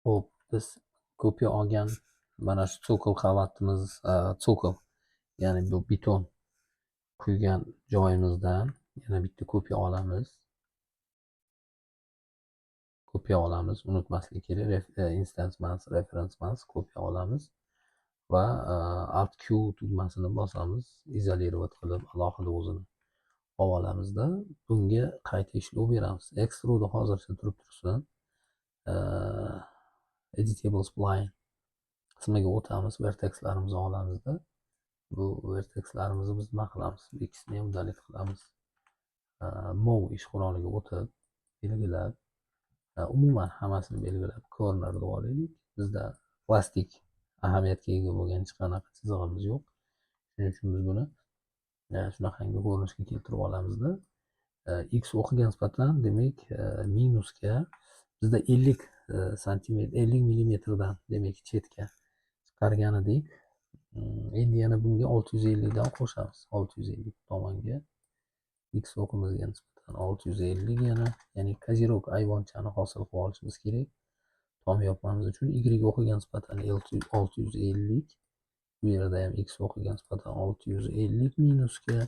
Ho'p, biz ko'pya olgan mana shu tsokol qavatimiz, tsokol, ya'ni bu beton quygan joyimizdan yana bitta ko'pya olamiz. Ko'pya olamiz, unutmaslik kerak. Instance emas, reference emas, ko'pya olamiz va Alt Q tugmasini bosamiz. Izolировать qilib alohida o'zini olib olamizda bunga qayta ishlov beramiz. Extrude hozircha turib tursin. Editable spline qismiga o'tamiz. Vertexlarimizni olamizda. Bu vertexlarimizni biz nima qilamiz? Ikkisini ham udalить qilamiz. Move ish quroliga o'tib belgilab, umuman hammasini belgilab cornerni olaylik. Bizda plastik ahamiyatga ega bo'lgan hech qanaqa chizig'imiz yo'q. Shuning uchun biz buni shunaqangi ko'rinishga keltirib olamizda. X o'qiga nisbatan demak minusga bizda 50 santimetr 50 millimetrdan demak chetga chiqargan edik. Endi yana bunga 650 dan qo'shamiz. 650 tomonga x o'qimizga nisbatan 650 yana, ya'ni kozirok ayvonchani hosil qilib olishimiz kerak. Tom yopmamiz uchun y o'qiga nisbatan 650, bu yerda ham x o'qiga nisbatan 650 minusga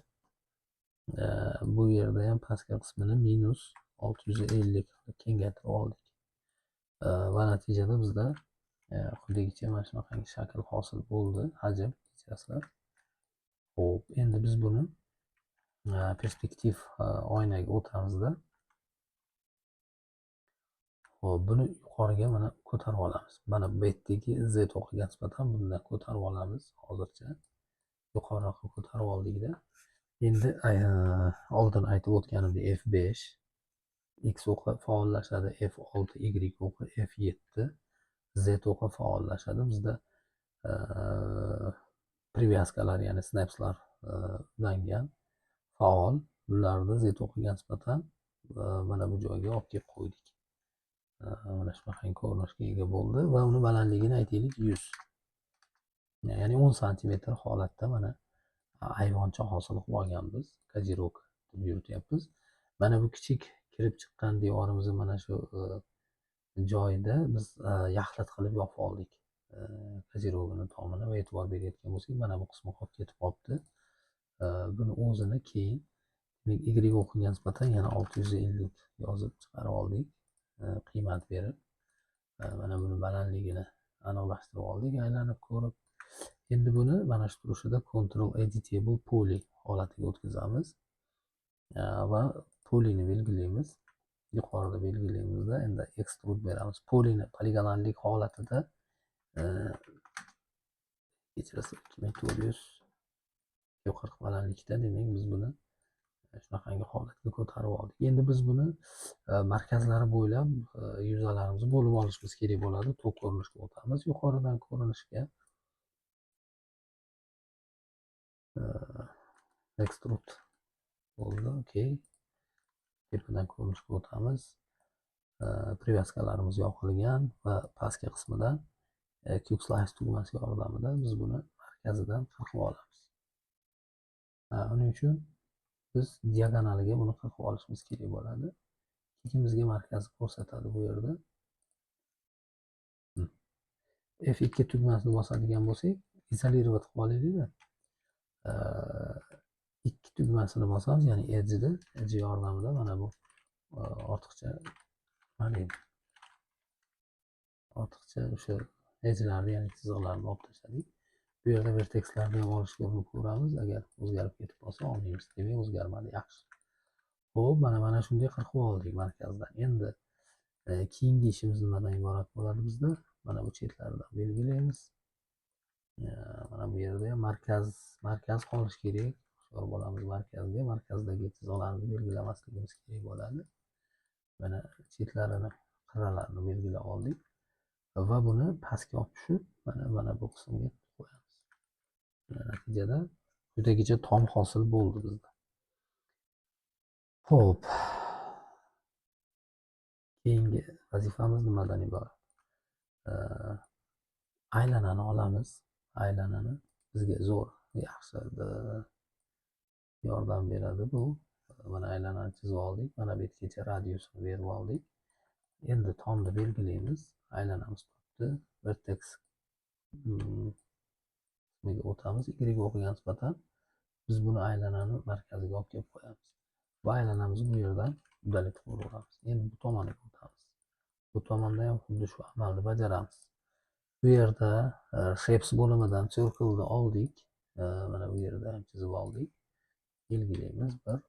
bu yerda ham pastki qismini minus 650 kengaytirib oldik. Va natijada bizda quyidagicha mana shunaqangi shakl hosil bo'ldi. Hajm kechirasizlar. Xo'p, endi biz buni perspektiv oynaga o'tamizda. Xo'p, buni yuqoriga mana ko'tarib olamiz. Mana bu yerdagi z o'qiga nisbatan bundan ko'tarib olamiz. Hozircha yuqoriroqqa ko'tarib oldikda. Endi oldin aytib o'tganimdek F5 X o'qi faollashadi, F6 Y o'qi, F7 Z o'qi faollashadi. Bizda привязкаlar, ya'ni snapslar ulangan, faol. Bularni Z o'qiga nisbatan mana bu joyga olib kelib qo'ydik. Mana shunaqangi ko'rinishga ega bo'ldi va uni balandligini aytaylik 100. Ya'ni 10 santimetr holatda mana ayvoncha hosil qilib olganmiz. Kozirok deb yurityapmiz. Mana bu kichik kirib chiqqan devorimizni mana shu joyda biz yaxlit qilib yopib oldik. Kozirogini tomini va e'tibor berayotgan bo'lsak, mana bu qismi qolib ketib qolibdi. Buni o'zini keyin Y o'qiga nisbatan yana 650 yozib chiqarib oldik. Qiymat berib, mana buni balandligini aniqlashtirib oldik, aylanib ko'rib. Endi buni mana shu turishida control editable poly holatiga o'tkazamiz va polyni belgilaymiz. Yuqorida belgilaymizda endi extrude beramiz. Polyni poligonallik holatida kechirasiz 2400 40 balandlikda, demak biz buni shunaqangi holatga ko'tarib oldik. Endi biz buni markazlari bo'ylab yuzalarimizni bo'lib olishimiz kerak bo'ladi. To'q ko'rinishga o'tamiz. Yuqoridan ko'rinishga extrude bo'ldi. Okey. Tepadan ko'rinishga o'tamiz. Привязкаlarimiz yoqilgan va pastki qismidan Quick Slice tugmasi yordamida biz buni markazidan qirqib olamiz. Uning uchun biz diagonaliga buni qirqib olishimiz kerak bo'ladi. Keyin bizga markazni ko'rsatadi bu yerda. F2 tugmasini bosadigan bo'lsak, izolировать qilib olaylik-da. Ikki tugmasini bosamiz, ya'ni edge yordamida mana bu ortiqcha o'sha edgelarni, ya'ni chiziqlarni olib tashladik. Bu yerda vertexlarni ham olishga urinib ko'ramiz. Agar o'zgarib ketib qolsa olmaymiz. Demak, o'zgarmadi, yaxshi. Xo'p, mana shunday qirqib oldik markazdan. Endi keyingi ishimiz nimadan iborat bo'ladi bizda? Mana bu chetlardan belgilaymiz. Mana bu yerda ham markaz qolishi kerak. Hushyor bo'lamiz markazga. Markazdagi chiziqlarni belgilamasligimiz kerak bo'ladi. Mana chetlarini, qirralarini belgilab oldik va buni pastga olib tushib, mana bu qismga qo'yamiz. Natijada quyidagicha tom hosil bo'ldi bizda. Xo'p. Keyingi vazifamiz nimadan iborat? Aylanani olamiz. Aylanani bizga zo'r, yaxshi yordam beradi bu. Mana aylanani chizib oldik. Mana bu yergacha radiusini berib oldik. Endi tomni belgilaymiz. Aylanamiz topdi. Vertex qismiga o'tamiz. Y o'qiga nisbatan biz buni aylanani markaziga olib kelib qo'yamiz. Va aylanamizni bu yerdan uddalit qilib olamiz. Endi bu tomonga o'tamiz. Bu tomonda ham xuddi shu amalni bajaramiz. Bu yerda shapes bo'limidan circle'ni oldik. Mana bu yerda ham chizib oldik. Belgilaymiz bir.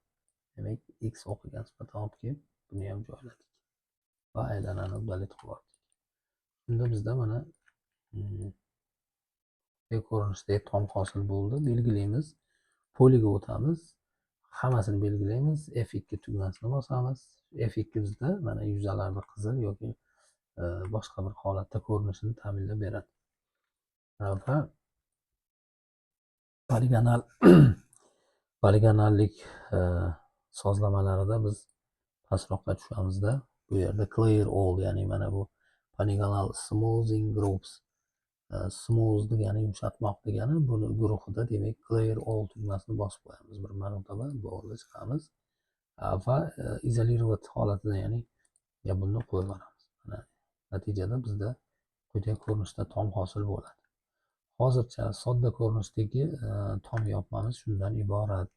Demak, x o'qiga nisbatan olib kelib buni ham joyladik. Va aylanani uddalit qilib oldik. Shunda bizda mana ko'rinishdagi tom hosil bo'ldi. Belgilaymiz. Poliga o'tamiz. Hammasini belgilaymiz. F2 tugmasini bosamiz. F2 bizda mana yuzalarni qizil yoki boshqa bir holatda ko'rinishini ta'minlab beradi. Va poligonallik sozlamalarida biz pastroqqa tushamizda bu yerda clear all, ya'ni mana bu polygonal smoothing groups, smooth degani yumshatmoq degani, buni guruhida demak clear all tugmasini bosib qo'yamiz. Bir marotaba bo'ldi chiqamiz va izolировать holatida, ya'ni buni qo'yib yuboramiz. Mana natijada bizda quyidagi ko'rinishda tom hosil bo'ladi. Hozircha sodda ko'rinishdagi tom yopmamiz shundan iborat.